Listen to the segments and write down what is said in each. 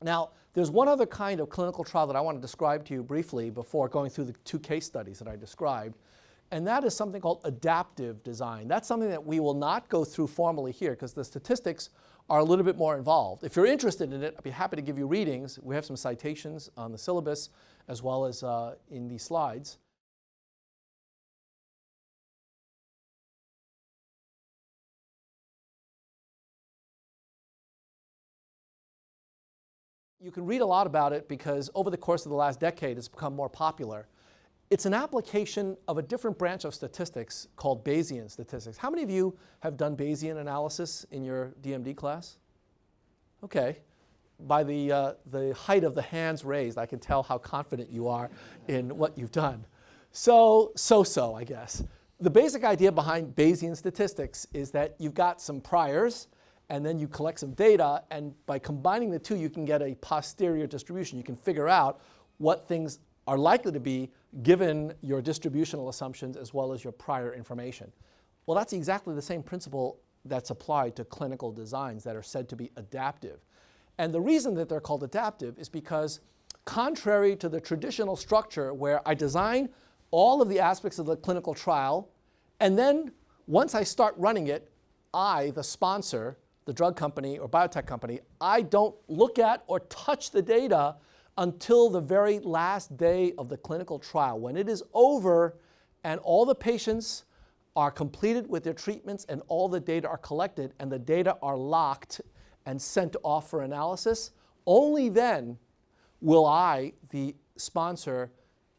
Now, there's one other kind of clinical trial that I want to describe to you briefly before going through the two case studies that I described, and that is something called adaptive design. That's something that we will not go through formally here because the statistics are a little bit more involved. If you're interested in it, I'd be happy to give you readings. We have some citations on the syllabus as well as in these slides. You can read a lot about it because over the course of the last decade it's become more popular. It's an application of a different branch of statistics called Bayesian statistics. How many of you have done Bayesian analysis in your DMD class? Okay. By the height of the hands raised, I can tell how confident you are in what you've done. So, I guess. The basic idea behind Bayesian statistics is that you've got some priors, and then you collect some data, and by combining the two, you can get a posterior distribution. You can figure out what things are likely to be given your distributional assumptions as well as your prior information. Well, that's exactly the same principle that's applied to clinical designs that are said to be adaptive. And the reason that they're called adaptive is because contrary to the traditional structure where I design all of the aspects of the clinical trial, and then once I start running it, I, the sponsor, the drug company or biotech company, I don't look at or touch the data until the very last day of the clinical trial. When it is over and all the patients are completed with their treatments and all the data are collected and the data are locked and sent off for analysis, only then will I, the sponsor,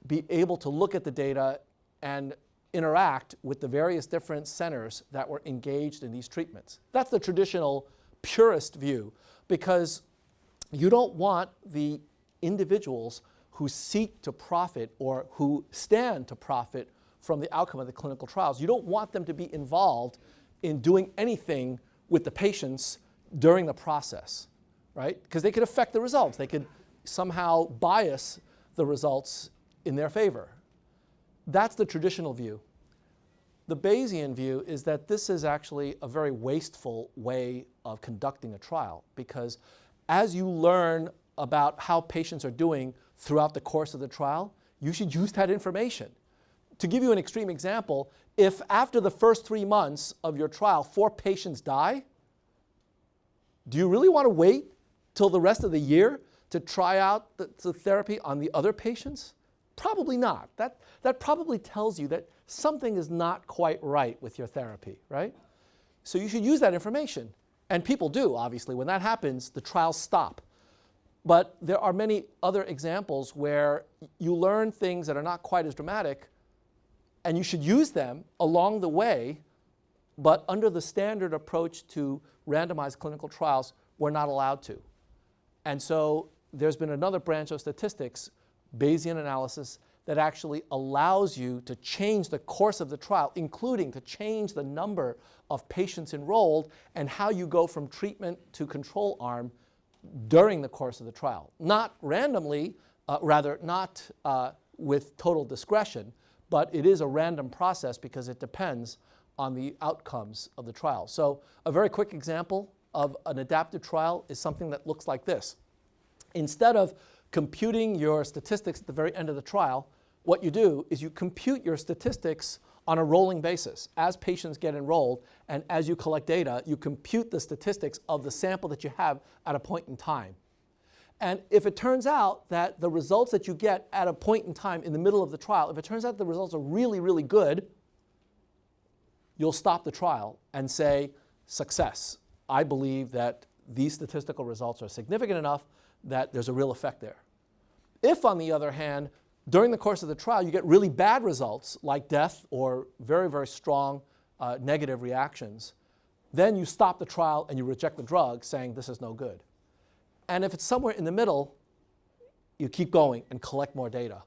be able to look at the data and interact with the various different centers that were engaged in these treatments. That's the traditional purist view, because you don't want the individuals who seek to profit or who stand to profit from the outcome of the clinical trials. You don't want them to be involved in doing anything with the patients during the process, right? Because they could affect the results. They could somehow bias the results in their favor. That's the traditional view. The Bayesian view is that this is actually a very wasteful way of conducting a trial, because as you learn about how patients are doing throughout the course of the trial, you should use that information. To give you an extreme example, if after the first 3 months of your trial 4 patients die, do you really want to wait till the rest of the year to try out the therapy on the other patients? Probably not. That probably tells you that something is not quite right with your therapy, right? So you should use that information. And people do, obviously. When that happens, the trials stop. But there are many other examples where you learn things that are not quite as dramatic, and you should use them along the way, but under the standard approach to randomized clinical trials, we're not allowed to. And so there's been another branch of statistics, Bayesian analysis, that actually allows you to change the course of the trial, including to change the number of patients enrolled and how you go from treatment to control arm during the course of the trial. Not randomly, not with total discretion, but it is a random process because it depends on the outcomes of the trial. So a very quick example of an adaptive trial is something that looks like this. Instead of computing your statistics at the very end of the trial, what you do is you compute your statistics on a rolling basis. As patients get enrolled and as you collect data, you compute the statistics of the sample that you have at a point in time. And if it turns out that the results that you get at a point in time in the middle of the trial, if it turns out the results are really, really good, you'll stop the trial and say, success. I believe that these statistical results are significant enough that there's a real effect there. If, on the other hand, during the course of the trial, you get really bad results like death or very, very strong negative reactions, then you stop the trial and you reject the drug saying this is no good. And if it's somewhere in the middle, you keep going and collect more data.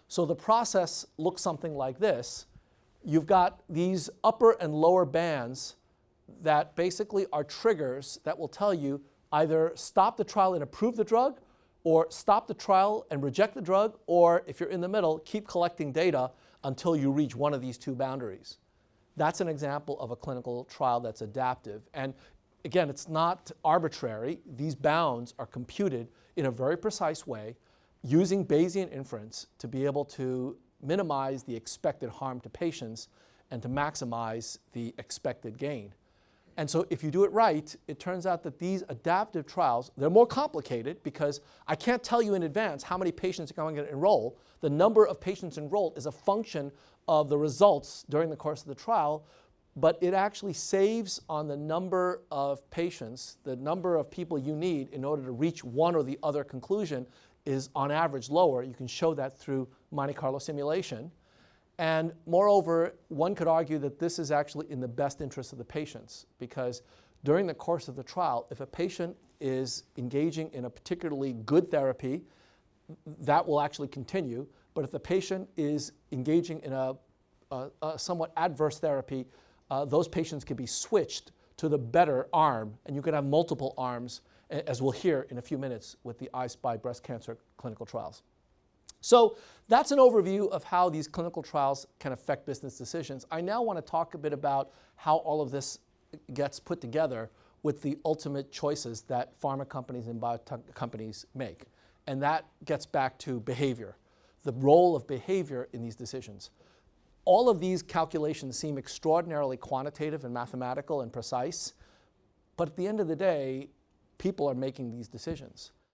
So the process looks something like this. You've got these upper and lower bands that basically are triggers that will tell you either stop the trial and approve the drug, or stop the trial and reject the drug, or if you're in the middle, keep collecting data until you reach one of these two boundaries. That's an example of a clinical trial that's adaptive. And again, it's not arbitrary. These bounds are computed in a very precise way using Bayesian inference to be able to minimize the expected harm to patients and to maximize the expected gain. And so if you do it right, it turns out that these adaptive trials, they're more complicated because I can't tell you in advance how many patients are going to enroll. The number of patients enrolled is a function of the results during the course of the trial, but it actually saves on the number of patients. The number of people you need in order to reach one or the other conclusion is on average lower. You can show that through Monte Carlo simulation. And moreover, one could argue that this is actually in the best interest of the patients, because during the course of the trial, if a patient is engaging in a particularly good therapy, that will actually continue. But if the patient is engaging in a somewhat adverse therapy, those patients can be switched to the better arm, and you can have multiple arms, as we'll hear in a few minutes with the I-SPY breast cancer clinical trials. So that's an overview of how these clinical trials can affect business decisions. I now want to talk a bit about how all of this gets put together with the ultimate choices that pharma companies and biotech companies make. And that gets back to behavior, the role of behavior in these decisions. All of these calculations seem extraordinarily quantitative and mathematical and precise, but at the end of the day, people are making these decisions.